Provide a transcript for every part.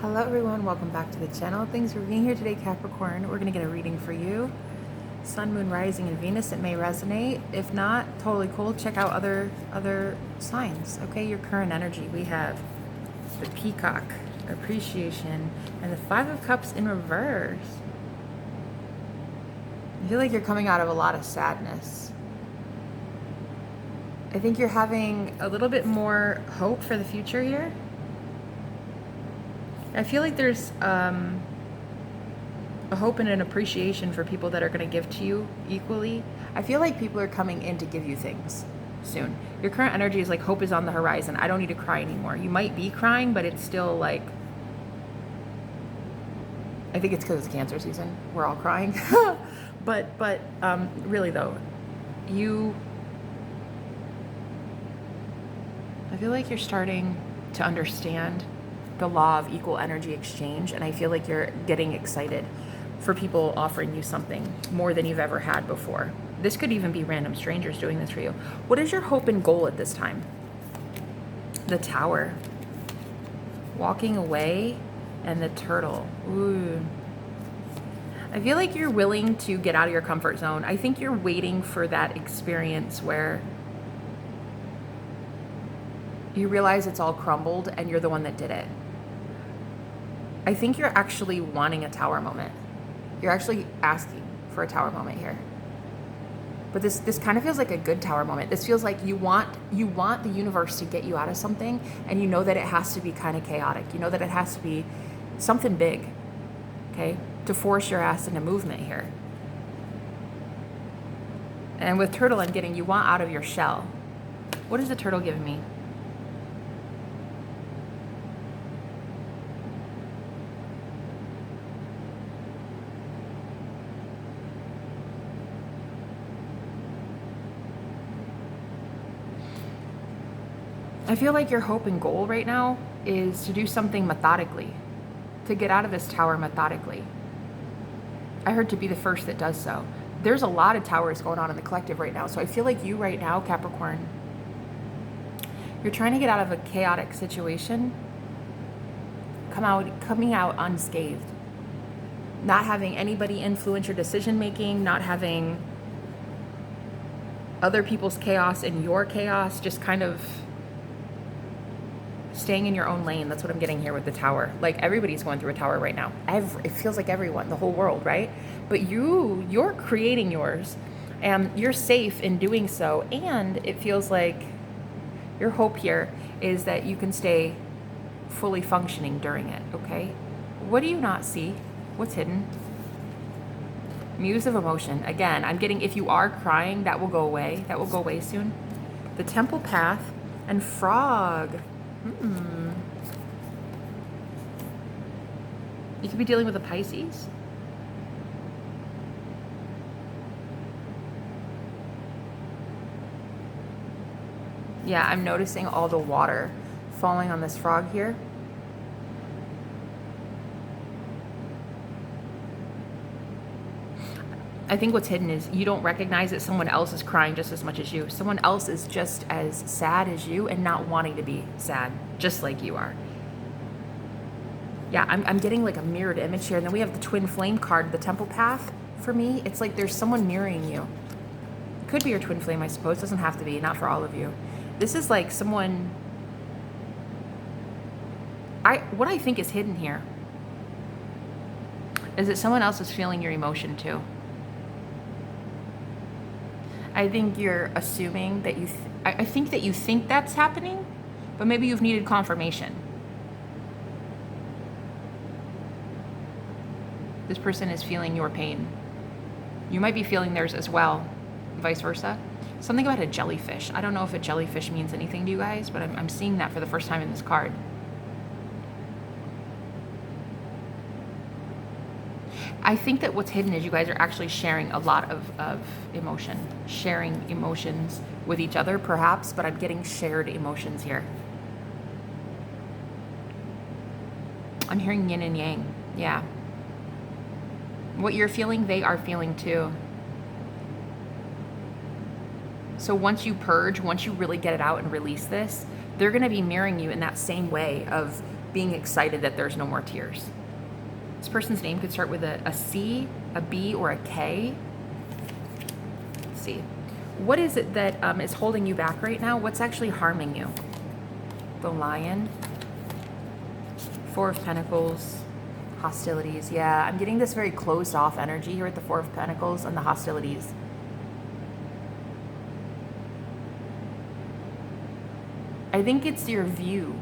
Hello everyone, welcome back to the channel. Thanks for being here today, Capricorn. We're going to get a reading for you. Sun, Moon, Rising, and Venus. It may resonate. If not, totally cool. Check out other signs. Okay, your current energy. We have the Peacock, Appreciation, and the Five of Cups in reverse. I feel like you're coming out of a lot of sadness. I think you're having a little bit more hope for the future here. I feel like there's a hope and an appreciation for people that are going to give to you equally. I feel like people are coming in to give you things soon. Your current energy is like hope is on the horizon. I don't need to cry anymore. You might be crying, but it's still like, I think it's because it's Cancer season. We're all crying. but really though, I feel like you're starting to understand the law of equal energy exchange, and I feel like you're getting excited for people offering you something more than you've ever had before. This could even be random strangers doing this for you. What is your hope and goal at this time? The Tower, walking away, and the Turtle. Ooh. I feel like you're willing to get out of your comfort zone. I think you're waiting for that experience where you realize it's all crumbled and you're the one that did it. I think you're actually wanting a tower moment. You're actually asking for a tower moment here. But this kind of feels like a good tower moment. This feels like you want the universe to get you out of something, and you know that it has to be kind of chaotic. You know that it has to be something big, okay, to force your ass into movement here. And with Turtle, I'm getting you want out of your shell. What is the Turtle giving me? I feel like your hope and goal right now is to do something methodically, to get out of this tower methodically. I heard to be the first that does so. There's a lot of towers going on in the collective right now. So I feel like you right now, Capricorn, you're trying to get out of a chaotic situation, coming out unscathed, not having anybody influence your decision making, not having other people's chaos and your chaos, just kind of staying in your own lane. That's what I'm getting here with the Tower. Like, everybody's going through a tower right now. It feels like everyone, the whole world, right? But you're creating yours, and you're safe in doing so. And it feels like your hope here is that you can stay fully functioning during it, okay? What do you not see? What's hidden? Muse of emotion. Again, I'm getting, if you are crying, that will go away. That will go away soon. The Temple Path and Frog. You could be dealing with a Pisces. Yeah, I'm noticing all the water falling on this frog here. I think what's hidden is you don't recognize that someone else is crying just as much as you. Someone else is just as sad as you and not wanting to be sad, just like you are. Yeah, I'm getting like a mirrored image here. And then we have the Twin Flame card, the Temple Path. For me, it's like there's someone mirroring you. It could be your twin flame, I suppose. It doesn't have to be, not for all of you. This is like someone... What I think is hidden here is that someone else is feeling your emotion too. I think you're assuming that I think that you think that's happening, but maybe you've needed confirmation. This person is feeling your pain. You might be feeling theirs as well, vice versa. Something about a jellyfish. I don't know if a jellyfish means anything to you guys, but I'm seeing that for the first time in this card. I think that what's hidden is you guys are actually sharing a lot of emotion, sharing emotions with each other perhaps, but I'm getting shared emotions here. I'm hearing yin and yang, yeah. What you're feeling, they are feeling too. So once you purge, once you really get it out and release this, they're gonna be mirroring you in that same way of being excited that there's no more tears. This person's name could start with a C, a B, or a K. Let's see. What is it that is holding you back right now? What's actually harming you? The Lion. Four of Pentacles. Hostilities. Yeah, I'm getting this very closed off energy here with the Four of Pentacles and the hostilities. I think it's your view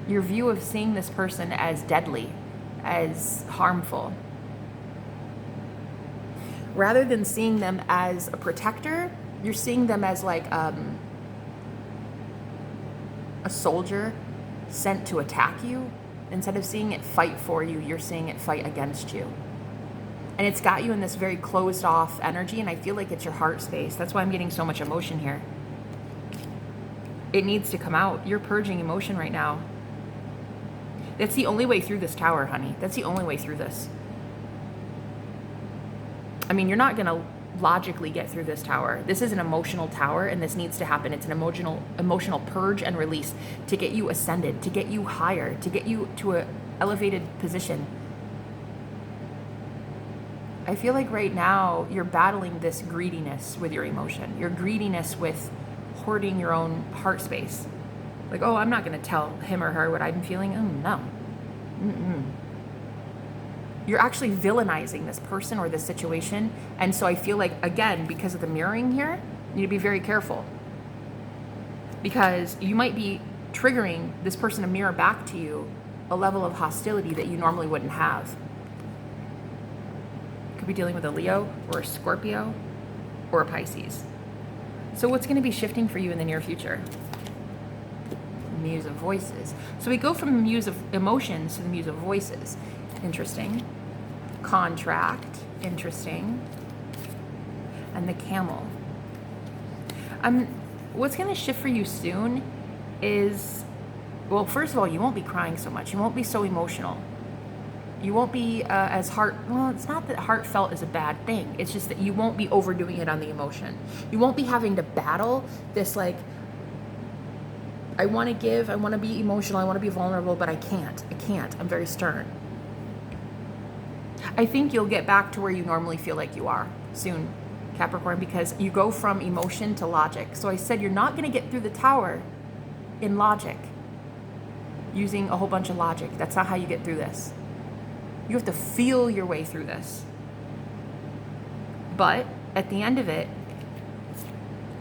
of seeing this person as deadly, as harmful. Rather than seeing them as a protector, you're seeing them as like a soldier sent to attack you. Instead of seeing it fight for you, you're seeing it fight against you. And it's got you in this very closed off energy, and I feel like it's your heart space. That's why I'm getting so much emotion here. It needs to come out. You're purging emotion right now. That's the only way through this tower, honey. That's the only way through this. I mean, you're not going to logically get through this tower. This is an emotional tower, and this needs to happen. It's an emotional purge and release to get you ascended, to get you higher, to get you to an elevated position. I feel like right now you're battling this greediness with your emotion. Your greediness with hoarding your own heart space. Like, oh, I'm not going to tell him or her what I'm feeling. Oh, no. You're actually villainizing this person or this situation. And so I feel like, again, because of the mirroring here, you need to be very careful. Because you might be triggering this person to mirror back to you a level of hostility that you normally wouldn't have. Could be dealing with a Leo or a Scorpio or a Pisces. So what's going to be shifting for you in the near future? Muse of Voices. So we go from the Muse of Emotions to the Muse of Voices. Interesting. Contract. Interesting. And the Camel. What's going to shift for you soon is, well, first of all, you won't be crying so much. You won't be so emotional. You won't be well, it's not that heartfelt is a bad thing. It's just that you won't be overdoing it on the emotion. You won't be having to battle this, like, I want to give, I want to be emotional, I want to be vulnerable, but I can't. I'm very stern. I think you'll get back to where you normally feel like you are soon, Capricorn, because you go from emotion to logic. So I said you're not going to get through the tower in logic, using a whole bunch of logic. That's not how you get through this. You have to feel your way through this. But at the end of it,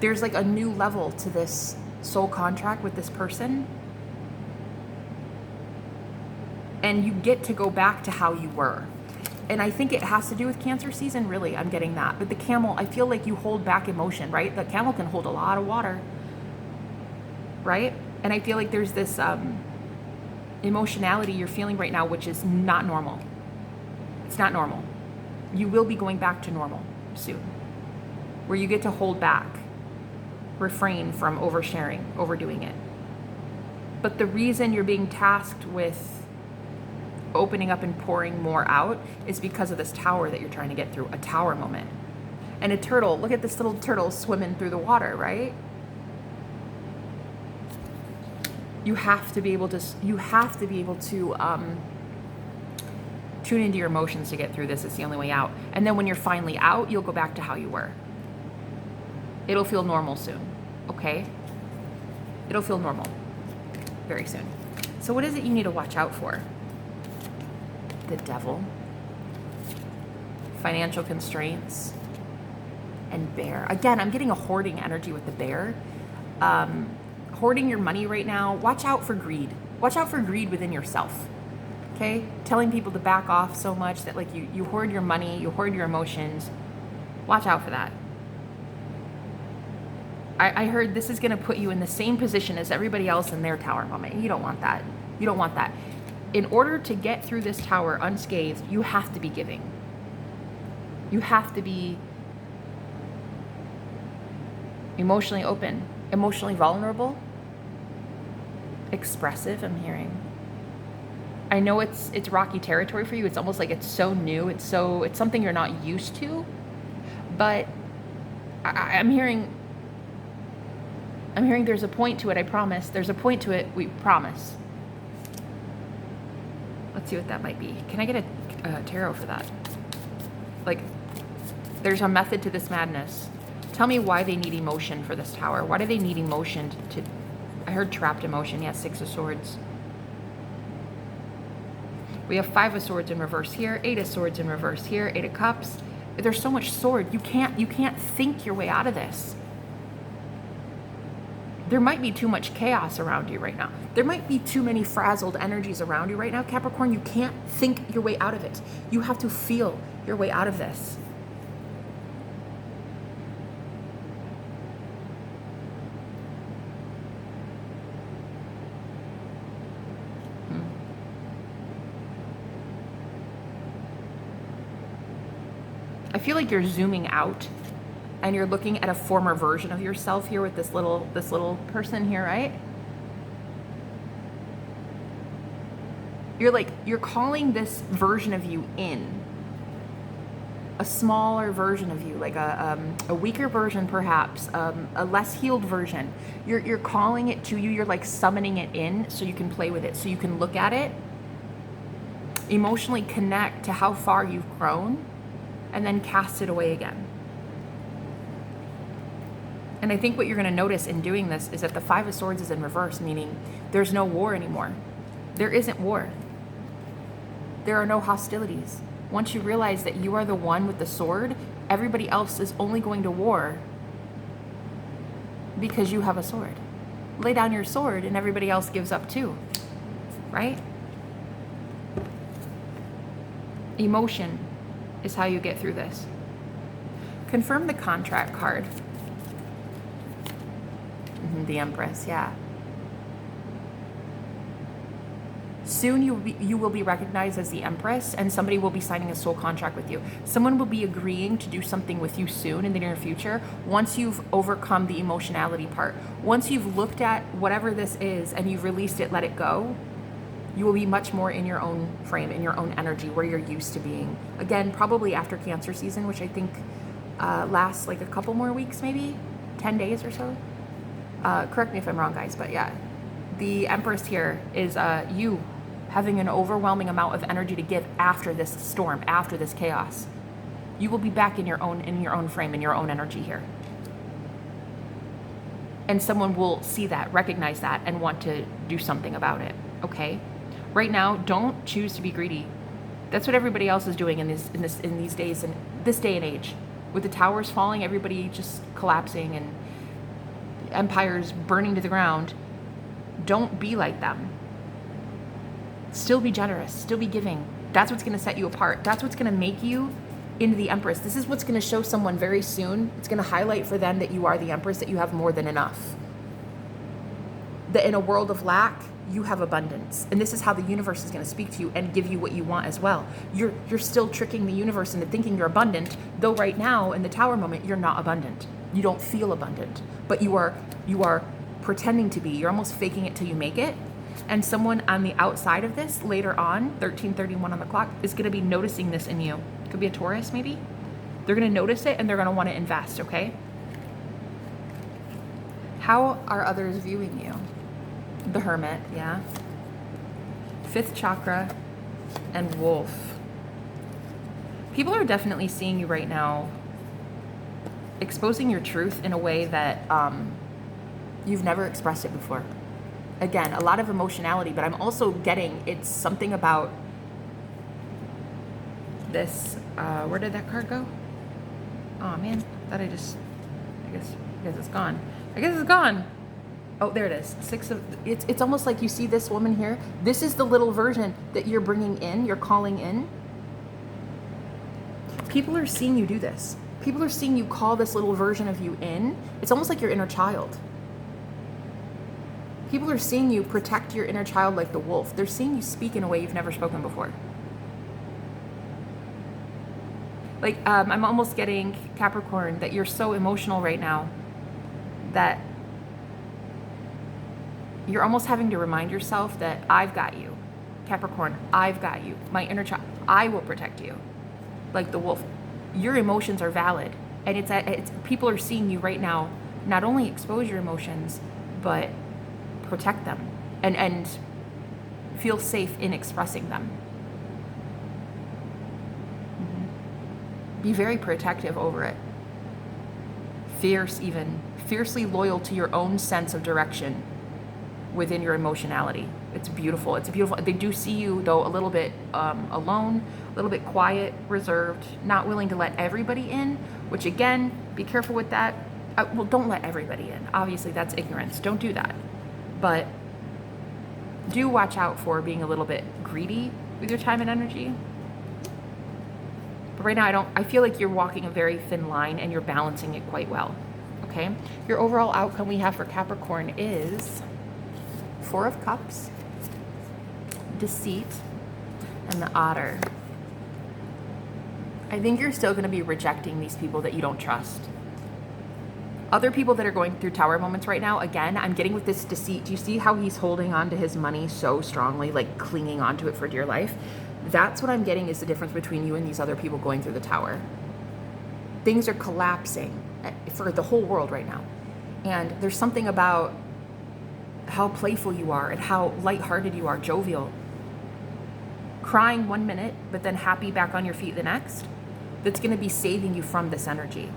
there's like a new level to this soul contract with this person. And you get to go back to how you were. And I think it has to do with Cancer season, really. I'm getting that. But the Camel, I feel like you hold back emotion, right? The Camel can hold a lot of water, right? And I feel like there's this emotionality you're feeling right now, which is not normal. It's not normal. You will be going back to normal soon, where you get to hold back, refrain from oversharing, overdoing it. But the reason you're being tasked with opening up and pouring more out is because of this tower that you're trying to get through, a tower moment. And a turtle, look at this little turtle swimming through the water, right? You have to be able to tune into your emotions to get through this. It's the only way out. And then when you're finally out, you'll go back to how you were. It'll feel normal soon, okay? It'll feel normal very soon. So what is it you need to watch out for? The Devil, financial constraints, and Bear. Again, I'm getting a hoarding energy with the Bear. Hoarding your money right now. Watch out for greed. Watch out for greed within yourself. Okay? Telling people to back off so much that like you hoard your money, you hoard your emotions. Watch out for that. I heard this is going to put you in the same position as everybody else in their tower moment. You don't want that. You don't want that. In order to get through this tower unscathed, you have to be giving. You have to be emotionally open, emotionally vulnerable, expressive, I'm hearing. I know it's rocky territory for you. It's almost like it's so new. It's something you're not used to. But I'm hearing there's a point to it, I promise. There's a point to it, we promise. Let's see what that might be. Can I get a tarot for that? Like, there's a method to this madness. Tell me why they need emotion for this tower. Why do they need emotion to I heard trapped emotion. Yeah, 6 of Swords. We have 5 of Swords in reverse here, 8 of Swords in reverse here, 8 of Cups. There's so much sword. You can't think your way out of this. There might be too much chaos around you right now. There might be too many frazzled energies around you right now, Capricorn. You can't think your way out of it. You have to feel your way out of this. I feel like you're zooming out and you're looking at a former version of yourself here with this little person here, right? You're calling this version of you in. A smaller version of you, like a weaker version perhaps, a less healed version. You're calling it to you, you're like summoning it in so you can play with it, so you can look at it, emotionally connect to how far you've grown, and then cast it away again. And I think what you're going to notice in doing this is that the 5 of Swords is in reverse, meaning there's no war anymore. There isn't war. There are no hostilities. Once you realize that you are the one with the sword, everybody else is only going to war because you have a sword. Lay down your sword and everybody else gives up too, right? Emotion is how you get through this. Confirm the contract card. The Empress, yeah. Soon you will be recognized as the Empress, and somebody will be signing a soul contract with you. Someone will be agreeing to do something with you soon in the near future, once you've overcome the emotionality part. Once you've looked at whatever this is and you've released it, let it go, you will be much more in your own frame, in your own energy, where you're used to being. Again, probably after Cancer season, which I think lasts like a couple more weeks, maybe 10 days or so. Correct me if I'm wrong, guys, but yeah. The Empress here is you having an overwhelming amount of energy to give after this storm, after this chaos. You will be back in your own frame, in your own energy here. And someone will see that, recognize that, and want to do something about it, okay? Right now, don't choose to be greedy. That's what everybody else is doing in these days, and this day and age. With the towers falling, everybody just collapsing and empires burning to the ground. Don't be like them. Still be generous, still be giving. That's what's gonna set you apart. That's what's gonna make you into the Empress. This is what's gonna show someone very soon. It's gonna highlight for them that you are the Empress, that you have more than enough. That in a world of lack, you have abundance. And this is how the universe is gonna speak to you and give you what you want as well. You're still tricking the universe into thinking you're abundant, though right now in the tower moment, you're not abundant. You don't feel abundant, but you are pretending to be. You're almost faking it till you make it. And someone on the outside of this later on, 13:31 on the clock, is going to be noticing this in you. Could be a Taurus maybe. They're going to notice it and they're going to want to invest, okay? How are others viewing you? The Hermit, yeah. 5th chakra and Wolf. People are definitely seeing you right now exposing your truth in a way that you've never expressed it before. Again, a lot of emotionality, but I'm also getting it's something about this. Where did that card go? Oh man, I guess it's gone. I guess it's gone. Oh, there it is. It's almost like you see this woman here. This is the little version that you're bringing in, you're calling in. People are seeing you do this. People are seeing you call this little version of you in. It's almost like your inner child. People are seeing you protect your inner child like the wolf. They're seeing you speak in a way you've never spoken before. Like, I'm almost getting, Capricorn, that you're so emotional right now that you're almost having to remind yourself that I've got you. Capricorn, I've got you. My inner child, I will protect you. Like the wolf. Your emotions are valid. And it's people are seeing you right now not only expose your emotions, but protect them and feel safe in expressing them. Be very protective over it. Fierce, even. Fiercely loyal to your own sense of direction within your emotionality. It's beautiful. It's beautiful. They do see you, though, a little bit alone, a little bit quiet, reserved, not willing to let everybody in, which, again, be careful with that. Well, don't let everybody in. Obviously, that's ignorance. Don't do that. But do watch out for being a little bit greedy with your time and energy. But right now, I feel like you're walking a very thin line and you're balancing it quite well. Okay? Your overall outcome we have for Capricorn is 4 of Cups, Deceit, and the Otter. I think you're still going to be rejecting these people that you don't trust. Other people that are going through Tower moments right now, again, I'm getting with this Deceit. Do you see how he's holding on to his money so strongly, like clinging onto it for dear life? That's what I'm getting is the difference between you and these other people going through the Tower. Things are collapsing for the whole world right now. And there's something about how playful you are and how lighthearted you are, jovial. Crying 1 minute, but then happy back on your feet the next. That's going to be saving you from this energy.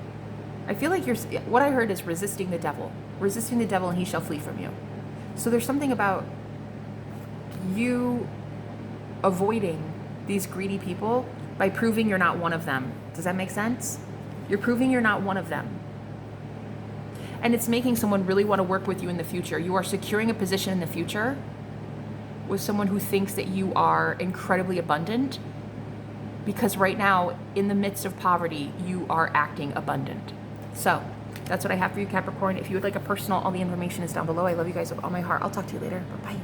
I feel like what I heard is resisting the devil. Resisting the devil and he shall flee from you. So there's something about you avoiding these greedy people by proving you're not one of them. Does that make sense? You're proving you're not one of them. And it's making someone really want to work with you in the future. You are securing a position in the future with someone who thinks that you are incredibly abundant, because right now, in the midst of poverty, you are acting abundant. So that's what I have for you, Capricorn. If you would like a personal, all the information is down below. I love you guys with all my heart. I'll talk to you later. Bye-bye.